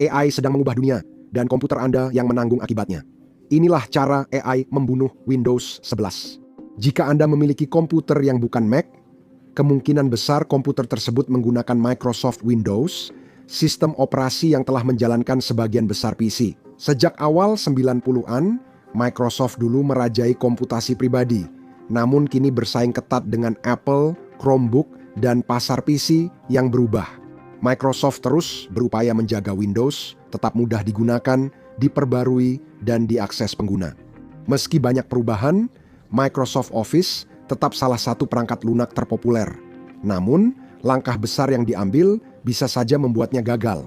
AI sedang mengubah dunia, dan komputer Anda yang menanggung akibatnya. Inilah cara AI membunuh Windows 11. Jika Anda memiliki komputer yang bukan Mac, kemungkinan besar komputer tersebut menggunakan Microsoft Windows, sistem operasi yang telah menjalankan sebagian besar PC. Sejak awal 90-an, Microsoft dulu merajai komputasi pribadi, namun kini bersaing ketat dengan Apple, Chromebook, dan pasar PC yang berubah. Microsoft terus berupaya menjaga Windows tetap mudah digunakan, diperbarui, dan diakses pengguna. Meski banyak perubahan, Microsoft Office tetap salah satu perangkat lunak terpopuler. Namun, langkah besar yang diambil bisa saja membuatnya gagal.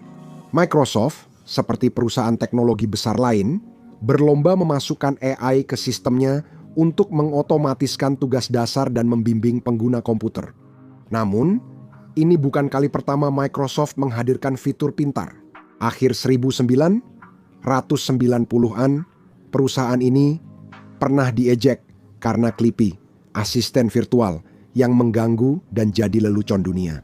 Microsoft, seperti perusahaan teknologi besar lain, berlomba memasukkan AI ke sistemnya untuk mengotomatiskan tugas dasar dan membimbing pengguna komputer. Namun, ini bukan kali pertama Microsoft menghadirkan fitur pintar. Akhir 1990-an, perusahaan ini pernah diejek karena Clippy, asisten virtual yang mengganggu dan jadi lelucon dunia.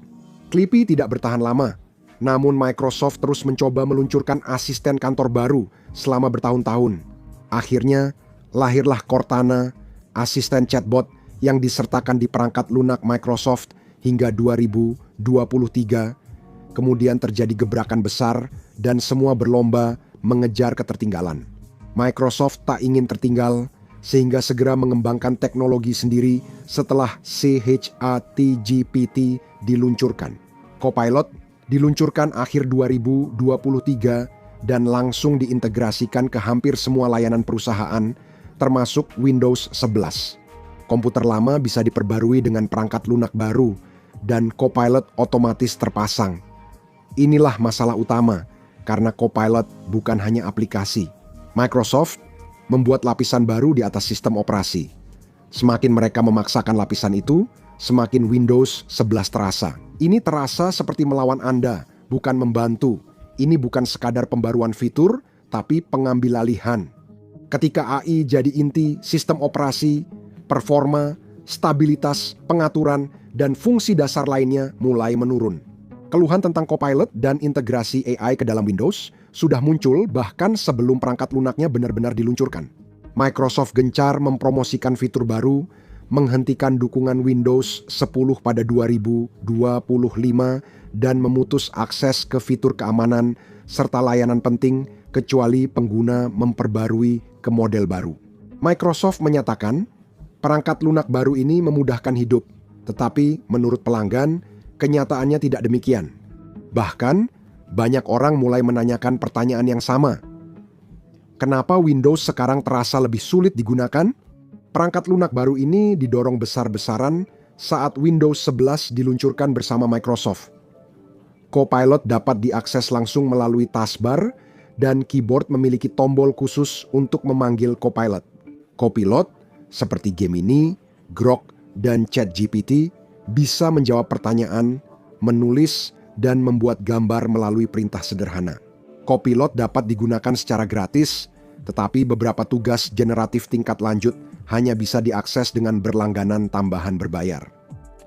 Clippy tidak bertahan lama, namun Microsoft terus mencoba meluncurkan asisten kantor baru selama bertahun-tahun. Akhirnya, lahirlah Cortana, asisten chatbot yang disertakan di perangkat lunak Microsoft hingga 2023, kemudian terjadi gebrakan besar dan semua berlomba mengejar ketertinggalan. Microsoft tak ingin tertinggal sehingga segera mengembangkan teknologi sendiri setelah ChatGPT diluncurkan. Copilot diluncurkan akhir 2023 dan langsung diintegrasikan ke hampir semua layanan perusahaan, termasuk Windows 11. Komputer lama bisa diperbarui dengan perangkat lunak baru, dan Copilot otomatis terpasang. Inilah masalah utama, karena Copilot bukan hanya aplikasi. Microsoft membuat lapisan baru di atas sistem operasi. Semakin mereka memaksakan lapisan itu, semakin Windows 11 terasa. Ini terasa seperti melawan Anda, bukan membantu. Ini bukan sekadar pembaruan fitur, tapi pengambil alihan. Ketika AI jadi inti sistem operasi, performa, stabilitas, pengaturan, dan fungsi dasar lainnya mulai menurun. Keluhan tentang Copilot dan integrasi AI ke dalam Windows sudah muncul bahkan sebelum perangkat lunaknya benar-benar diluncurkan. Microsoft gencar mempromosikan fitur baru, menghentikan dukungan Windows 10 pada 2025, dan memutus akses ke fitur keamanan serta layanan penting kecuali pengguna memperbarui ke model baru. Microsoft menyatakan, perangkat lunak baru ini memudahkan hidup, tetapi menurut pelanggan, kenyataannya tidak demikian. Bahkan, banyak orang mulai menanyakan pertanyaan yang sama. Kenapa Windows sekarang terasa lebih sulit digunakan? Perangkat lunak baru ini didorong besar-besaran saat Windows 11 diluncurkan bersama Microsoft. Copilot dapat diakses langsung melalui taskbar dan keyboard memiliki tombol khusus untuk memanggil Copilot. Copilot, seperti Gemini, Grok, dan ChatGPT, bisa menjawab pertanyaan, menulis, dan membuat gambar melalui perintah sederhana. Copilot dapat digunakan secara gratis, tetapi beberapa tugas generatif tingkat lanjut hanya bisa diakses dengan berlangganan tambahan berbayar.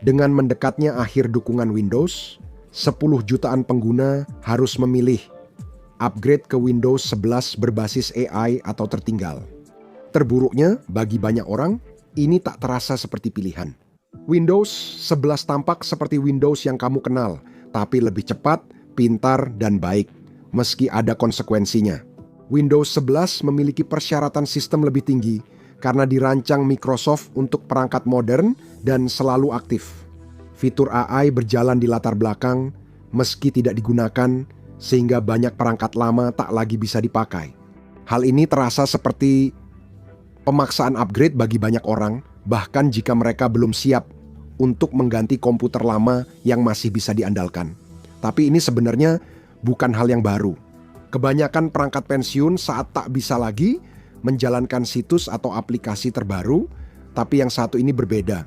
Dengan mendekatnya akhir dukungan Windows, 10 jutaan pengguna harus memilih upgrade ke Windows 11 berbasis AI atau tertinggal. Terburuknya, bagi banyak orang, ini tak terasa seperti pilihan. Windows 11 tampak seperti Windows yang kamu kenal, tapi lebih cepat, pintar, dan baik, meski ada konsekuensinya. Windows 11 memiliki persyaratan sistem lebih tinggi karena dirancang Microsoft untuk perangkat modern dan selalu aktif. Fitur AI berjalan di latar belakang meski tidak digunakan, sehingga banyak perangkat lama tak lagi bisa dipakai. Hal ini terasa seperti pemaksaan upgrade bagi banyak orang, bahkan jika mereka belum siap untuk mengganti komputer lama yang masih bisa diandalkan. Tapi ini sebenarnya bukan hal yang baru. Kebanyakan perangkat pensiun saat tak bisa lagi menjalankan situs atau aplikasi terbaru, tapi yang satu ini berbeda.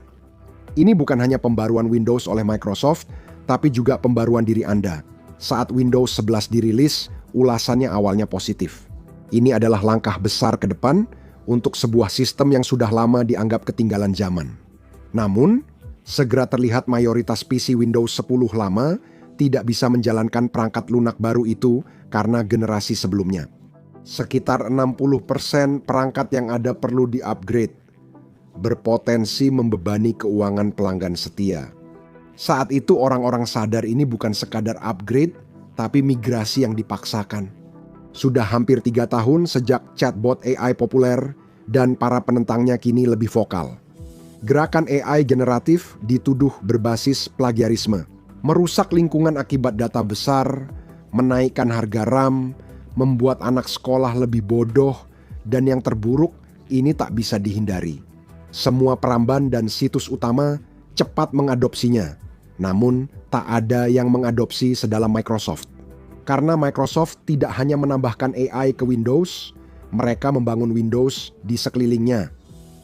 Ini bukan hanya pembaruan Windows oleh Microsoft, tapi juga pembaruan diri Anda. Saat Windows 11 dirilis, ulasannya awalnya positif. Ini adalah langkah besar ke depan untuk sebuah sistem yang sudah lama dianggap ketinggalan zaman. Namun, segera terlihat mayoritas PC Windows 10 lama tidak bisa menjalankan perangkat lunak baru itu karena generasi sebelumnya. Sekitar 60% perangkat yang ada perlu di-upgrade, berpotensi membebani keuangan pelanggan setia. Saat itu orang-orang sadar ini bukan sekadar upgrade, tapi migrasi yang dipaksakan. Sudah hampir 3 tahun sejak chatbot AI populer dan para penentangnya kini lebih vokal. Gerakan AI generatif dituduh berbasis plagiarisme, merusak lingkungan akibat data besar, menaikkan harga RAM, membuat anak sekolah lebih bodoh, dan yang terburuk, ini tak bisa dihindari. Semua peramban dan situs utama cepat mengadopsinya, namun tak ada yang mengadopsi sedalam Microsoft. Karena Microsoft tidak hanya menambahkan AI ke Windows, mereka membangun Windows di sekelilingnya.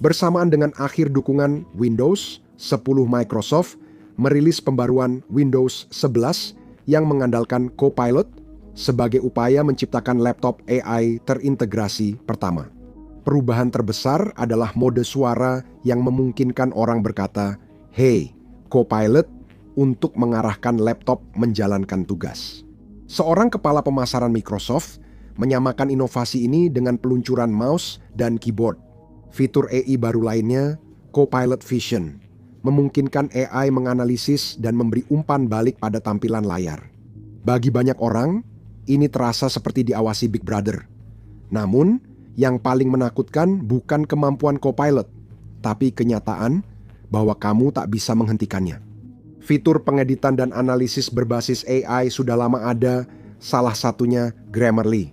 Bersamaan dengan akhir dukungan Windows, 10 Microsoft merilis pembaruan Windows 11 yang mengandalkan Copilot sebagai upaya menciptakan laptop AI terintegrasi pertama. Perubahan terbesar adalah mode suara yang memungkinkan orang berkata, "Hey, Copilot," untuk mengarahkan laptop menjalankan tugas. Seorang kepala pemasaran Microsoft menyamakan inovasi ini dengan peluncuran mouse dan keyboard. Fitur AI baru lainnya, Copilot Vision, memungkinkan AI menganalisis dan memberi umpan balik pada tampilan layar. Bagi banyak orang, ini terasa seperti diawasi Big Brother. Namun, yang paling menakutkan bukan kemampuan Copilot, tapi kenyataan bahwa kamu tak bisa menghentikannya. Fitur pengeditan dan analisis berbasis AI sudah lama ada, salah satunya Grammarly.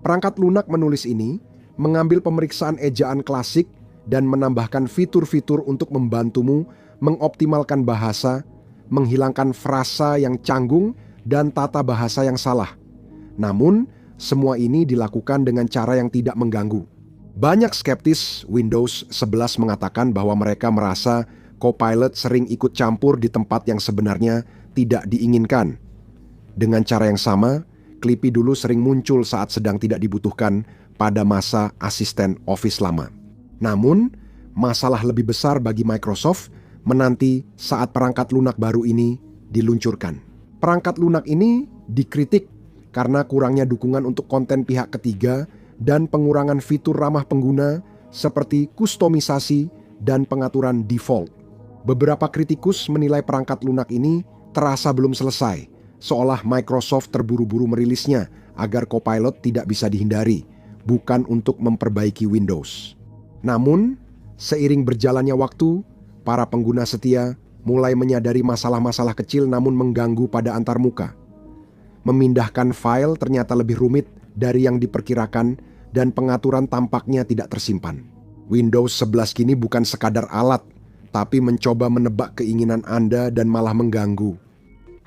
Perangkat lunak menulis ini mengambil pemeriksaan ejaan klasik dan menambahkan fitur-fitur untuk membantumu mengoptimalkan bahasa, menghilangkan frasa yang canggung, dan tata bahasa yang salah. Namun, semua ini dilakukan dengan cara yang tidak mengganggu. Banyak skeptis Windows 11 mengatakan bahwa mereka merasa Copilot sering ikut campur di tempat yang sebenarnya tidak diinginkan. Dengan cara yang sama, Clippy dulu sering muncul saat sedang tidak dibutuhkan pada masa asisten Office lama. Namun, masalah lebih besar bagi Microsoft menanti saat perangkat lunak baru ini diluncurkan. Perangkat lunak ini dikritik karena kurangnya dukungan untuk konten pihak ketiga dan pengurangan fitur ramah pengguna seperti kustomisasi dan pengaturan default. Beberapa kritikus menilai perangkat lunak ini terasa belum selesai, seolah Microsoft terburu-buru merilisnya agar Copilot tidak bisa dihindari, bukan untuk memperbaiki Windows. Namun, seiring berjalannya waktu, para pengguna setia mulai menyadari masalah-masalah kecil namun mengganggu pada antarmuka. Memindahkan file ternyata lebih rumit dari yang diperkirakan dan pengaturan tampaknya tidak tersimpan. Windows 11 kini bukan sekadar alat, tapi mencoba menebak keinginan Anda dan malah mengganggu.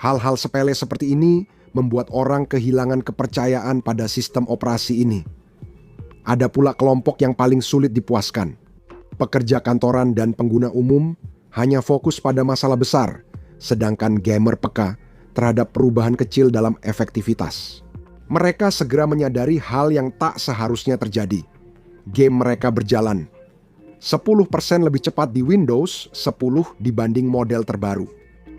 Hal-hal sepele seperti ini membuat orang kehilangan kepercayaan pada sistem operasi ini. Ada pula kelompok yang paling sulit dipuaskan. Pekerja kantoran dan pengguna umum hanya fokus pada masalah besar, sedangkan gamer peka terhadap perubahan kecil dalam efektivitas. Mereka segera menyadari hal yang tak seharusnya terjadi. Game mereka berjalan 10% lebih cepat di Windows 10 dibanding model terbaru.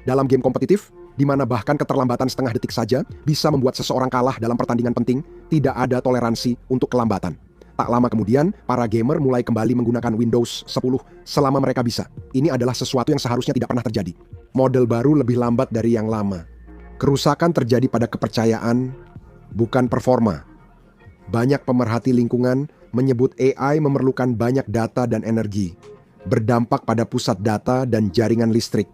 Dalam game kompetitif, di mana bahkan keterlambatan setengah detik saja bisa membuat seseorang kalah dalam pertandingan penting, tidak ada toleransi untuk kelambatan. Tak lama kemudian, para gamer mulai kembali menggunakan Windows 10 selama mereka bisa. Ini adalah sesuatu yang seharusnya tidak pernah terjadi. Model baru lebih lambat dari yang lama. Kerusakan terjadi pada kepercayaan, bukan performa. Banyak pemerhati lingkungan menyebut AI memerlukan banyak data dan energi, berdampak pada pusat data dan jaringan listrik.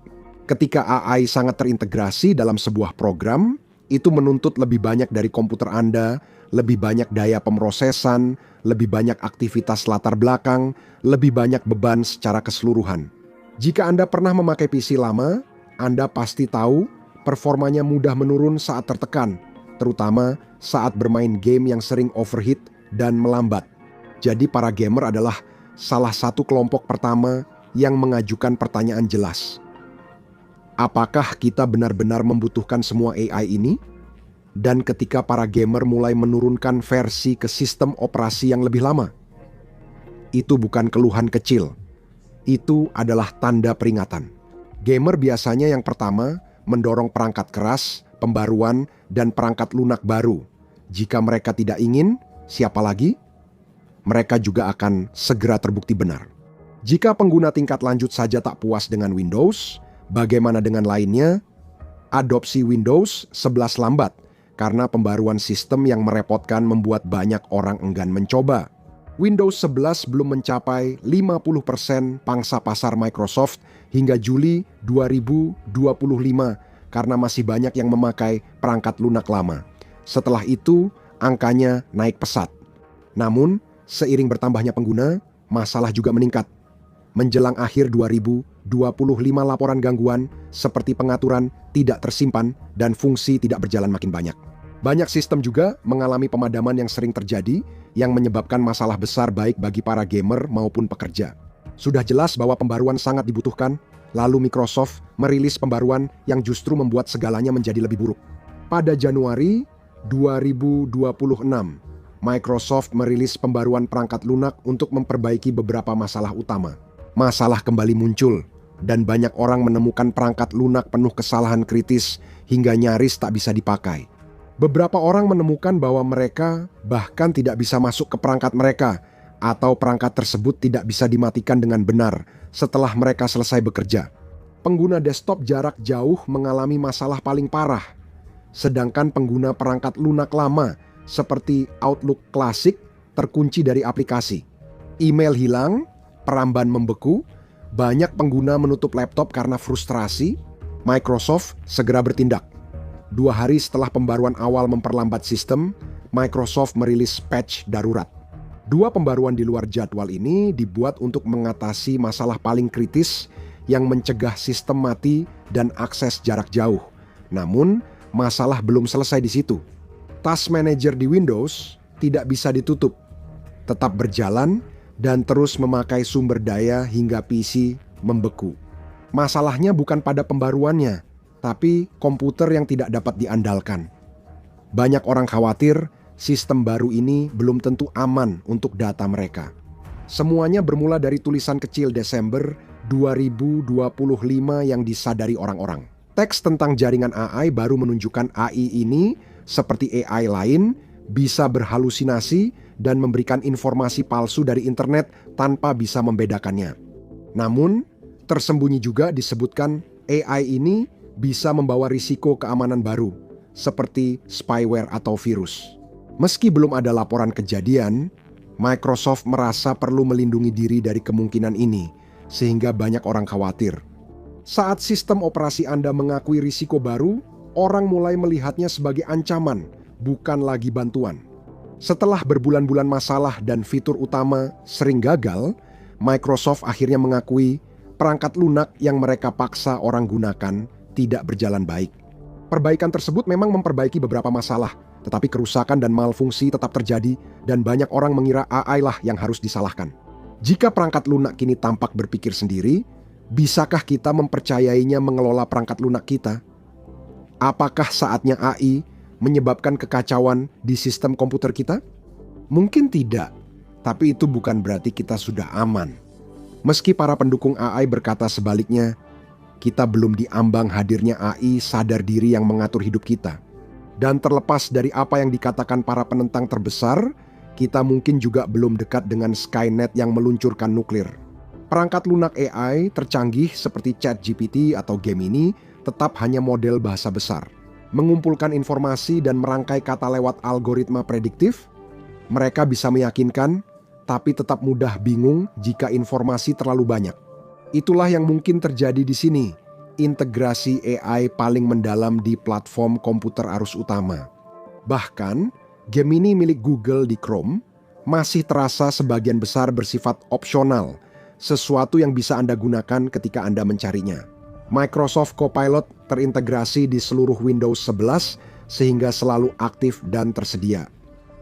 Ketika AI sangat terintegrasi dalam sebuah program, itu menuntut lebih banyak dari komputer Anda, lebih banyak daya pemrosesan, lebih banyak aktivitas latar belakang, lebih banyak beban secara keseluruhan. Jika Anda pernah memakai PC lama, Anda pasti tahu performanya mudah menurun saat tertekan, terutama saat bermain game yang sering overheat dan melambat. Jadi para gamer adalah salah satu kelompok pertama yang mengajukan pertanyaan jelas. Apakah kita benar-benar membutuhkan semua AI ini? Dan ketika para gamer mulai menurunkan versi ke sistem operasi yang lebih lama, itu bukan keluhan kecil. Itu adalah tanda peringatan. Gamer biasanya yang pertama mendorong perangkat keras, pembaruan, dan perangkat lunak baru. Jika mereka tidak ingin, siapa lagi? Mereka juga akan segera terbukti benar. Jika pengguna tingkat lanjut saja tak puas dengan Windows, bagaimana dengan lainnya? Adopsi Windows 11 lambat karena pembaruan sistem yang merepotkan membuat banyak orang enggan mencoba. Windows 11 belum mencapai 50% pangsa pasar Microsoft hingga Juli 2025 karena masih banyak yang memakai perangkat lunak lama. Setelah itu, angkanya naik pesat. Namun, seiring bertambahnya pengguna, masalah juga meningkat. Menjelang akhir 2025 laporan gangguan seperti pengaturan tidak tersimpan dan fungsi tidak berjalan makin banyak. Banyak sistem juga mengalami pemadaman yang sering terjadi yang menyebabkan masalah besar baik bagi para gamer maupun pekerja. Sudah jelas bahwa pembaruan sangat dibutuhkan, lalu Microsoft merilis pembaruan yang justru membuat segalanya menjadi lebih buruk. Pada Januari 2026, Microsoft merilis pembaruan perangkat lunak untuk memperbaiki beberapa masalah utama. Masalah kembali muncul, dan banyak orang menemukan perangkat lunak penuh kesalahan kritis hingga nyaris tak bisa dipakai. Beberapa orang menemukan bahwa mereka bahkan tidak bisa masuk ke perangkat mereka, atau perangkat tersebut tidak bisa dimatikan dengan benar setelah mereka selesai bekerja. Pengguna desktop jarak jauh mengalami masalah paling parah, sedangkan pengguna perangkat lunak lama seperti Outlook klasik terkunci dari aplikasi. Email hilang, peramban membeku, banyak pengguna menutup laptop karena frustrasi. Microsoft segera bertindak. 2 hari setelah pembaruan awal memperlambat sistem, Microsoft merilis patch darurat. 2 pembaruan di luar jadwal ini dibuat untuk mengatasi masalah paling kritis yang mencegah sistem mati dan akses jarak jauh. Namun, masalah belum selesai di situ. Task Manager di Windows tidak bisa ditutup, tetap berjalan dan terus memakai sumber daya hingga PC membeku. Masalahnya bukan pada pembaruannya, tapi komputer yang tidak dapat diandalkan. Banyak orang khawatir sistem baru ini belum tentu aman untuk data mereka. Semuanya bermula dari tulisan kecil Desember 2025 yang disadari orang-orang. Teks tentang jaringan AI baru menunjukkan AI ini, seperti AI lain, bisa berhalusinasi dan memberikan informasi palsu dari internet tanpa bisa membedakannya. Namun, tersembunyi juga disebutkan AI ini bisa membawa risiko keamanan baru, seperti spyware atau virus. Meski belum ada laporan kejadian, Microsoft merasa perlu melindungi diri dari kemungkinan ini, sehingga banyak orang khawatir. Saat sistem operasi Anda mengakui risiko baru, orang mulai melihatnya sebagai ancaman, bukan lagi bantuan. Setelah berbulan-bulan masalah dan fitur utama sering gagal, Microsoft akhirnya mengakui perangkat lunak yang mereka paksa orang gunakan tidak berjalan baik. Perbaikan tersebut memang memperbaiki beberapa masalah, tetapi kerusakan dan malfungsi tetap terjadi dan banyak orang mengira AI lah yang harus disalahkan. Jika perangkat lunak kini tampak berpikir sendiri, bisakah kita mempercayainya mengelola perangkat lunak kita? Apakah saatnya AI menyebabkan kekacauan di sistem komputer kita? Mungkin tidak, tapi itu bukan berarti kita sudah aman. Meski para pendukung AI berkata sebaliknya, kita belum diambang hadirnya AI sadar diri yang mengatur hidup kita. Dan terlepas dari apa yang dikatakan para penentang terbesar, kita mungkin juga belum dekat dengan Skynet yang meluncurkan nuklir. Perangkat lunak AI tercanggih seperti ChatGPT atau Gemini tetap hanya model bahasa besar. Mengumpulkan informasi dan merangkai kata lewat algoritma prediktif, mereka bisa meyakinkan, tapi tetap mudah bingung jika informasi terlalu banyak. Itulah yang mungkin terjadi di sini, integrasi AI paling mendalam di platform komputer arus utama. Bahkan, Gemini milik Google di Chrome masih terasa sebagian besar bersifat opsional, sesuatu yang bisa Anda gunakan ketika Anda mencarinya. Microsoft Copilot terintegrasi di seluruh Windows 11 sehingga selalu aktif dan tersedia.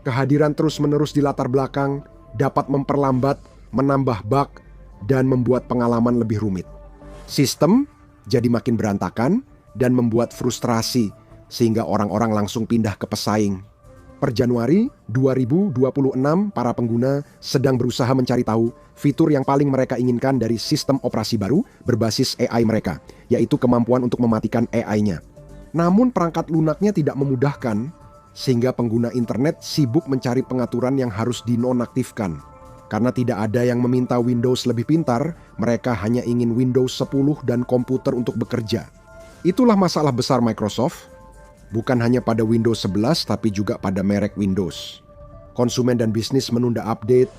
Kehadiran terus-menerus di latar belakang dapat memperlambat, menambah bug, dan membuat pengalaman lebih rumit. Sistem jadi makin berantakan dan membuat frustrasi sehingga orang-orang langsung pindah ke pesaing. Per Januari 2026, para pengguna sedang berusaha mencari tahu fitur yang paling mereka inginkan dari sistem operasi baru berbasis AI mereka, yaitu kemampuan untuk mematikan AI-nya. Namun perangkat lunaknya tidak memudahkan. sehingga pengguna internet sibuk mencari pengaturan yang harus dinonaktifkan. Karena tidak ada yang meminta Windows lebih pintar, mereka hanya ingin Windows 10 dan komputer untuk bekerja. Itulah masalah besar Microsoft, bukan hanya pada Windows 11 tapi juga pada merek Windows. Konsumen dan bisnis menunda update,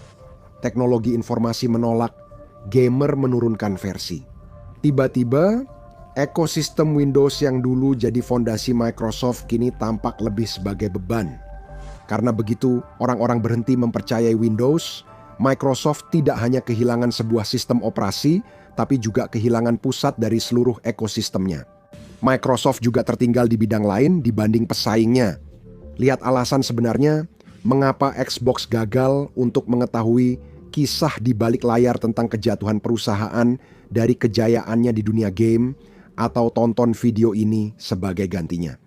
teknologi informasi menolak, gamer menurunkan versi. Tiba-tiba, ekosistem Windows yang dulu jadi fondasi Microsoft kini tampak lebih sebagai beban. Karena begitu orang-orang berhenti mempercayai Windows, Microsoft tidak hanya kehilangan sebuah sistem operasi, tapi juga kehilangan pusat dari seluruh ekosistemnya. Microsoft juga tertinggal di bidang lain dibanding pesaingnya. Lihat alasan sebenarnya mengapa Xbox gagal untuk mengetahui kisah di balik layar tentang kejatuhan perusahaan dari kejayaannya di dunia game, atau tonton video ini sebagai gantinya.